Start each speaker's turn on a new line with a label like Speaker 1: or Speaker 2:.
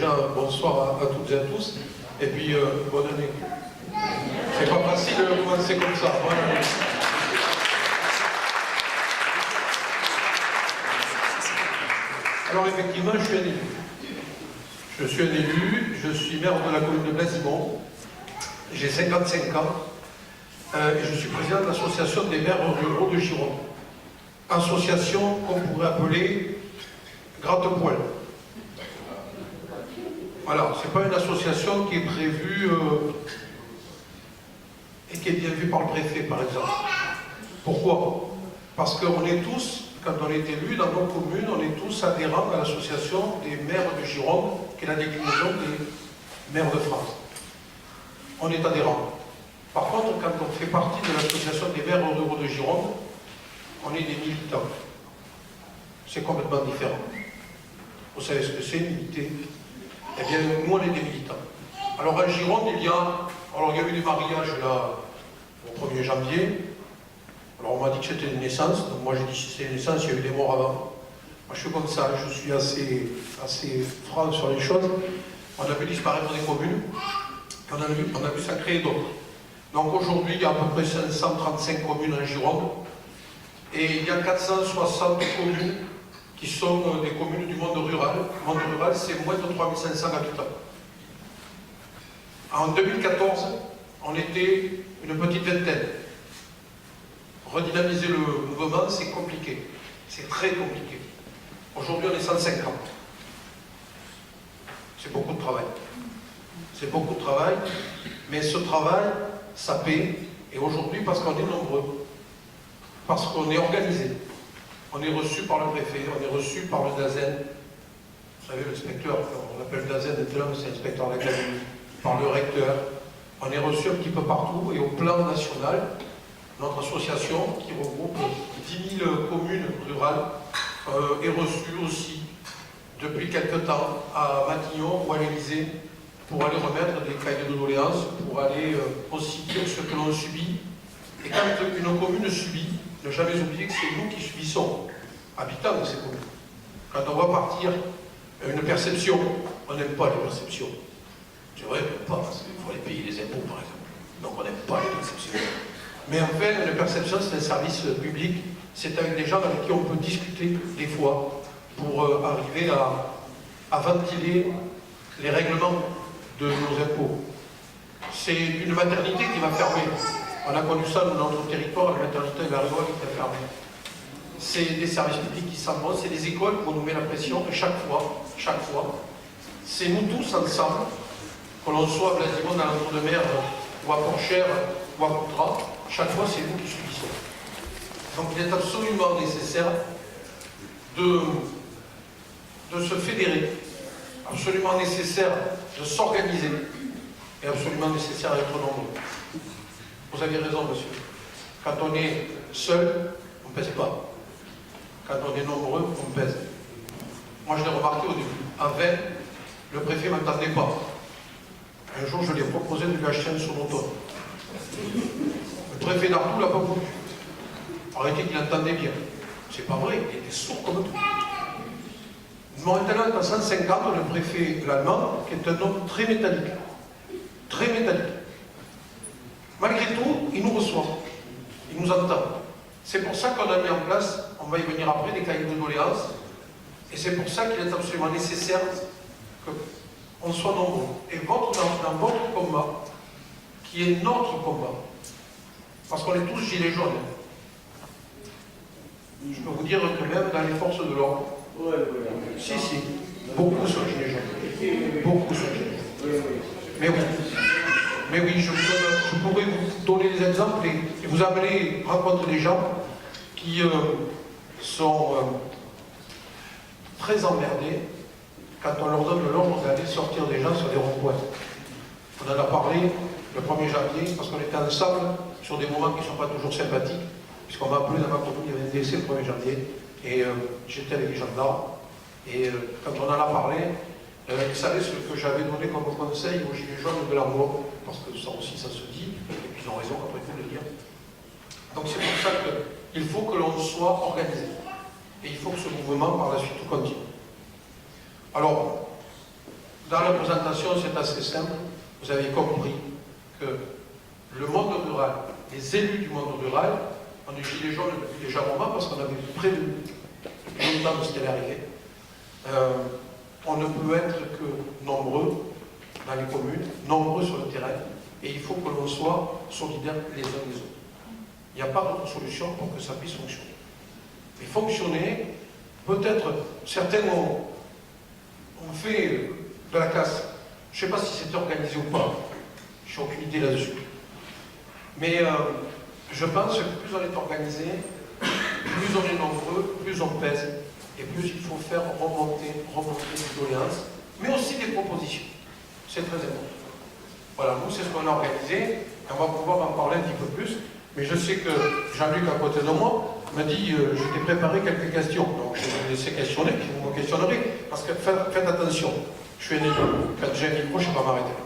Speaker 1: déjà, bonsoir à toutes et à tous, et puis bonne année. C'est pas facile de commencer comme ça. Bonne année. Alors effectivement, je suis un élu. Je suis un élu, je suis maire de la commune de Blasimont, j'ai 55 ans, et je suis président de l'association des maires ruraux de Gironde. Association qu'on pourrait appeler gratte-poil. Voilà, c'est pas une association qui est prévue et qui est bien vue par le préfet, par exemple. Pourquoi? Parce qu'on est tous, quand on est élu dans nos communes, on est tous adhérents à l'association des maires de Gironde, qui est la déclinaison des maires de France. On est adhérents. Par contre, quand on fait partie de l'association des maires ruraux de Gironde, on est des militants. C'est complètement différent. Vous savez ce que c'est, militer? Eh bien, nous, on est des militants. Alors, en Gironde, il y a eu des mariages, là, au 1er janvier. Alors, on m'a dit que c'était une naissance. Donc, moi, j'ai dit que c'était une naissance, il y a eu des morts avant. Moi, je suis comme ça, je suis assez franc sur les choses. On a vu disparaître des communes. On a vu s'en créer d'autres. Donc, aujourd'hui, il y a à peu près 535 communes en Gironde. Et il y a 460 communes qui sont des communes du monde rural. Le monde rural, c'est moins de 3500 habitants. En 2014, on était une petite vingtaine. Redynamiser le mouvement, c'est compliqué. C'est très compliqué. Aujourd'hui, on est 150. C'est beaucoup de travail. C'est beaucoup de travail, mais ce travail, ça paie. Et aujourd'hui, parce qu'on est nombreux, parce qu'on est organisé, on est reçu par le préfet, on est reçu par le DAZEN. Vous savez, l'inspecteur, on l'appelle DAZEN, c'est l'inspecteur d'académie, par le recteur. On est reçu un petit peu partout, et au plan national, notre association, qui regroupe 10 000 communes rurales, est reçue aussi, depuis quelque temps, à Matignon ou à l'Élysée, pour aller remettre des cahiers de doléances, pour aller aussi dire ce que l'on subit. Et quand une commune subit, ne jamais oublier que c'est nous qui subissons, habitants de ces communes. Quand on voit partir une perception, on n'aime pas les perceptions. C'est vrai, on n'aime pas, parce qu'il faut aller payer les impôts, par exemple. Donc on n'aime pas les perceptions. Mais en fait, une perception, c'est un service public. C'est avec des gens avec qui on peut discuter, des fois, pour arriver à ventiler les règlements de nos impôts. C'est une maternité qui va fermer. On a connu ça dans notre territoire, la maternité de la Rivoire qui était fermée. C'est des services publics qui s'en vont, c'est des écoles où on nous met la pression, et chaque fois, c'est nous tous ensemble, que l'on soit à Blasimont, dans l'entour de mer, ou à Porchère, ou à Coutras, chaque fois c'est nous qui subissons. Donc il est absolument nécessaire de se fédérer, absolument nécessaire de s'organiser, et absolument nécessaire d'être nombreux. Vous avez raison, monsieur. Quand on est seul, on ne pèse pas. Quand on est nombreux, on pèse. Moi, je l'ai remarqué au début. À 20, le préfet ne m'entendait pas. Un jour, je lui ai proposé de lui acheter un sonotone. Le préfet d'Artoux ne l'a pas voulu. Arrêtez qu'il entendait bien. C'est pas vrai, il était sourd comme tout. Maintenant, dans 150, le préfet l'allemand, qui est un homme très métallique. Très métallique. Malgré tout, il nous reçoit, il nous entend. C'est pour ça qu'on a mis en place, on va y venir après, des cahiers de doléances, et c'est pour ça qu'il est absolument nécessaire qu'on soit nombreux. Et dans votre combat, qui est notre combat, parce qu'on est tous gilets jaunes, je peux vous dire que même dans les forces de l'ordre, si, beaucoup sont gilets jaunes. Beaucoup sont gilets jaunes. Mais oui, je pourrais vous donner des exemples et vous amener rencontrer des gens qui sont très emmerdés quand on leur donne l'ordre d'aller sortir des gens sur des ronds-points. On en a parlé le 1er janvier, parce qu'on était ensemble sur des moments qui ne sont pas toujours sympathiques, puisqu'on m'a appelé dans ma commune, il y avait un décès le 1er janvier, et j'étais avec les gendarmes, et quand on en a parlé, vous savez ce que j'avais donné comme conseil aux Gilets jaunes de la mort, parce que ça aussi ça se dit, et puis ils ont raison après il faut le dire. Donc c'est pour ça qu'il faut que l'on soit organisé. Et il faut que ce mouvement par la suite continue. Alors, Dans la présentation, c'est assez simple. Vous avez compris que le monde rural, les élus du monde rural, on est gilets jaunes depuis déjà un moment parce qu'on avait prévu longtemps de ce qui allait arriver. On ne peut être que nombreux dans les communes, nombreux sur le terrain, et il faut que l'on soit solidaires les uns des autres. Il n'y a pas d'autre solution pour que ça puisse fonctionner. Et fonctionner, peut-être, certains ont fait de la casse. Je ne sais pas si c'était organisé ou pas. Je n'ai aucune idée là-dessus. Mais je pense que plus on est organisé, plus on est nombreux, plus on pèse, et plus il faut faire remonter des doléances, mais aussi des propositions. C'est très important. Voilà, nous, c'est ce qu'on a organisé, et on va pouvoir en parler un petit peu plus. Mais je sais que Jean-Luc, à côté de moi, m'a dit je t'ai préparé quelques questions. Donc, je vais vous laisser questionner, puis vous me questionnerez. Parce que faites attention, je suis un élu. Quand j'ai un micro, je ne vais pas m'arrêter.